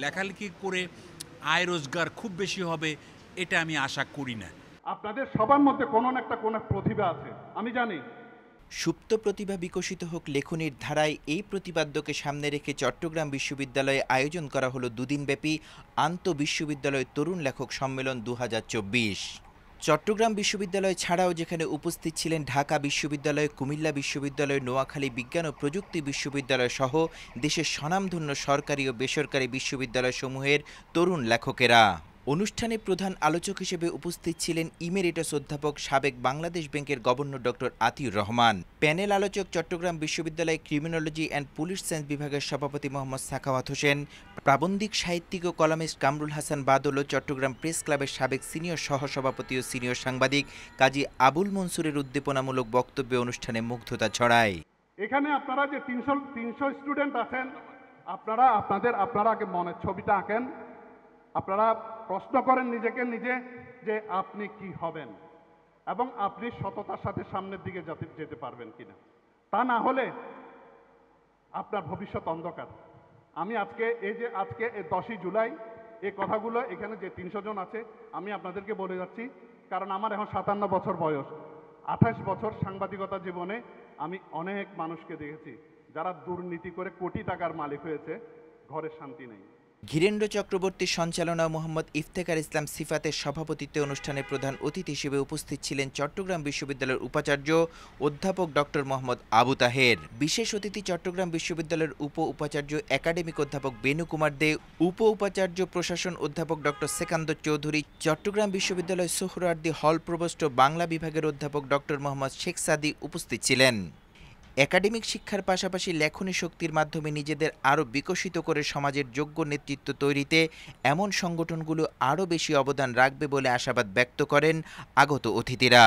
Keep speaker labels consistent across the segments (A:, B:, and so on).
A: লেখালেখি করে আয় রোজগার খুব বেশি হবে এটা আমি আশা করি না।
B: আপনাদের সবার মধ্যে কোনো না একটা কোনো প্রতিভা আছে, আমি জানি।
C: সুপ্ত প্রতিভা বিকশিত হোক লেখনীর ধারায় এই প্রতিপাদ্যকে সামনে রেখে চট্টগ্রাম বিশ্ববিদ্যালয়ে আয়োজন করা হলো দুদিনব্যাপী আন্তঃবিশ্ববিদ্যালয় তরুণ লেখক সম্মেলন ২০২৪। চট্টগ্রাম বিশ্ববিদ্যালয় ছাড়াও যেখানে উপস্থিত ছিলেন ঢাকা বিশ্ববিদ্যালয়, কুমিল্লা বিশ্ববিদ্যালয়, নোয়াখালী বিজ্ঞান ও প্রযুক্তি বিশ্ববিদ্যালয় সহ দেশের স্বনামধন্য সরকারি ও বেসরকারি বিশ্ববিদ্যালয়সমূহের তরুণ লেখকেরা। অনুষ্ঠানে প্রধান আলোচক হিসেবে উপস্থিত ছিলেন ইমেরিটাস অধ্যাপক সাবেক বাংলাদেশ ব্যাংকের governor doctor Atiur Rahman. Panel আলোচক চট্টগ্রাম বিশ্ববিদ্যালয় ক্রিমিনোলজি অ্যান্ড পুলিশ সায়েন্স বিভাগের সভাপতি মোহাম্মদ সাখাওয়াত হোসেন, প্রাবন্ধিক সাহিত্যিক ও কলামিস্ট কামরুল হাসান বাদল ও চট্টগ্রাম প্রেস ক্লাবের সাবেক সিনিয়র সহসভাপতি ও সিনিয়র সাংবাদিক কাজী আবুল মনসুরের উদ্দীপনামূলক বক্তব্যে অনুষ্ঠানে মুগ্ধতা ছড়ায়।
B: এখানে আপনারা যে 300 স্টুডেন্ট আছেন, আপনারা আগে মনের ছবিটা আঁকেন। আপনারা প্রশ্ন করেন নিজেকে নিজে যে আপনি কি হবেন এবং আপনি সততার সাথে সামনের দিকে যেতে পারবেন কিনা। তা না হলে আপনার ভবিষ্যৎ অন্ধকার। আমি আজকে এই 10ই জুলাই এই কথাগুলো এখানে যে 300 জন আছে আমি আপনাদেরকে বলে যাচ্ছি, কারণ আমার এখন 57 বছর বয়স। 28 বছর সাংবাদিকতা জীবনে আমি অনেক মানুষকে দেখেছি যারা দুর্নীতি করে কোটি টাকার মালিক হয়েছে, ঘরে শান্তি নেই।
C: ঘীরেন্দ্র চক্রবর্তীর সঞ্চালনায় মোহাম্মদ ইফতেখার ইসলাম সিফাতের সভাপতিত্বে অনুষ্ঠানে প্রধান অতিথি হিসেবে উপস্থিত ছিলেন চট্টগ্রাম বিশ্ববিদ্যালয়ের উপাচার্য অধ্যাপক ডক্টর মোহাম্মদ আবু তাহের। বিশেষ অতিথি চট্টগ্রাম বিশ্ববিদ্যালয়ের উপাচার্য একাডেমিক অধ্যাপক বেনু কুমার দে, উপাচার্য প্রশাসন অধ্যাপক ডক্টর সেকান্দর চৌধুরী, চট্টগ্রাম বিশ্ববিদ্যালয় সোহরাওয়ার্দী হল প্রভোস্ট বাংলা বিভাগের অধ্যাপক ডক্টর মোহাম্মদ শেখ সাদি উপস্থিত ছিলেন। একাডেমিক শিক্ষার পাশাপাশি লেখনী শক্তির মাধ্যমে নিজেদের আরও বিকশিত করে সমাজের যোগ্য নেতৃত্ব তৈরিতে এমন সংগঠনগুলো আরও বেশি অবদান রাখবে বলে আশাবাদ ব্যক্ত করেন আগত অতিথিরা।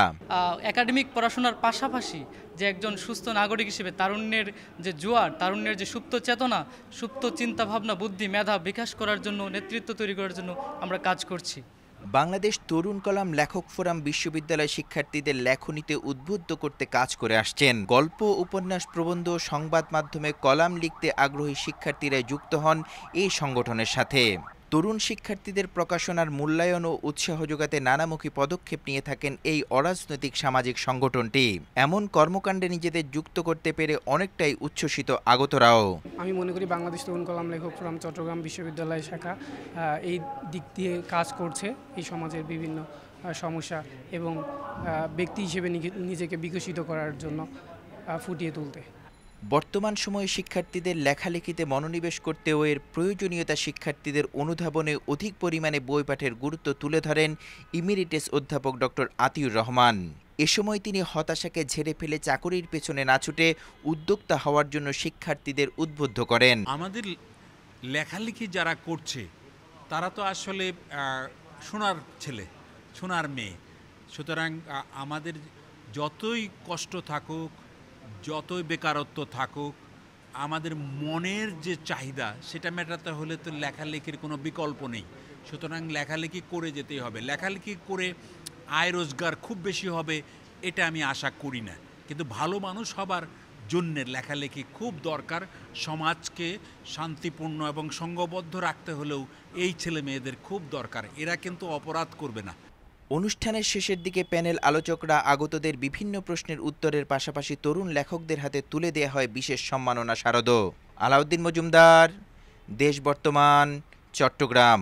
D: একাডেমিক পড়াশোনার পাশাপাশি যে একজন সুস্থ নাগরিক হিসেবে তারুণ্যের যে জোয়ার, তারুণ্যের যে সুপ্ত চেতনা, সুপ্ত চিন্তাভাবনা, বুদ্ধি, মেধা বিকাশ করার জন্য, নেতৃত্ব তৈরি করার জন্য আমরা কাজ করছি।
C: বাংলাদেশ তরুণ কলাম লেখক ফোরাম বিশ্ববিদ্যালয় শিক্ষার্থীদের লেখনীতে উদ্বুদ্ধ করতে কাজ করে আসছেন। গল্প, উপন্যাস, প্রবন্ধ, সংবাদ মাধ্যমে কলাম লিখতে আগ্রহী শিক্ষার্থীরাই যুক্ত হন এই সংগঠনের সাথে। তরুণ শিক্ষার্থীদের প্রকাশনার মূল্যায়ন ও উৎসাহ যোগাতে নানামুখী পদক্ষেপ নিয়ে থাকেন এই অরাজনৈতিক সামাজিক সংগঠনটি। এমন কর্মকাণ্ডে নিজেদের যুক্ত করতে পেরে অনেকটাই উচ্ছ্বসিত আগতরাও।
E: আমি মনে করি বাংলাদেশ তরুণ কলাম লেখক ফোরাম চট্টগ্রাম বিশ্ববিদ্যালয় শাখা এই দিক দিয়ে কাজ করছে, এই সমাজের বিভিন্ন সমস্যা এবং ব্যক্তি হিসেবে নিজেকে বিকশিত করার জন্য ফুটিয়ে তুলতে।
C: বর্তমান সময়ে শিক্ষার্থীদের লেখালেখিতে মনোনিবেশ করতেও এর প্রয়োজনীয়তা শিক্ষার্থীদের অনুধাবনে অধিক পরিমাণে বই পাঠের গুরুত্ব তুলে ধরেন ইমেরিটাস অধ্যাপক ডক্টর আতিউর রহমান। এ সময় তিনি হতাশাকে ঝেড়ে ফেলে চাকরির পেছনে না ছুটে উদ্যোক্তা হওয়ার জন্য শিক্ষার্থীদের উদ্বুদ্ধ করেন।
A: আমাদের লেখালেখি যারা করছে তারা তো আসলে সোনার ছেলে, সোনার মেয়ে। সুতরাং আমাদের যতই কষ্ট থাকুক, যতই বেকারত্ব থাকুক, আমাদের মনের যে চাহিদা সেটা মেটাতে হলে তো লেখালেখির কোনো বিকল্প নেই। সুতরাং লেখালেখি করে যেতেই হবে। লেখালেখি করে আয় রোজগার খুব বেশি হবে এটা আমি আশা করি না, কিন্তু ভালো মানুষ হবার জন্য লেখালেখি খুব দরকার। সমাজকে শান্তিপূর্ণ এবং সংঘবদ্ধ রাখতে হলেও এই ছেলে মেয়েদের খুব দরকার। এরা কিন্তু অপরাধ করবে না।
C: অনুষ্ঠানের শেষের দিকে প্যানেল আলোচকরা আগতদের বিভিন্ন প্রশ্নের উত্তরের পাশাপাশি তরুণ লেখকদের হাতে তুলে দেয়া হয় বিশেষ সম্মাননা স্মারক। আলাউদ্দিন মজুমদার, দেশ বর্তমান, চট্টগ্রাম।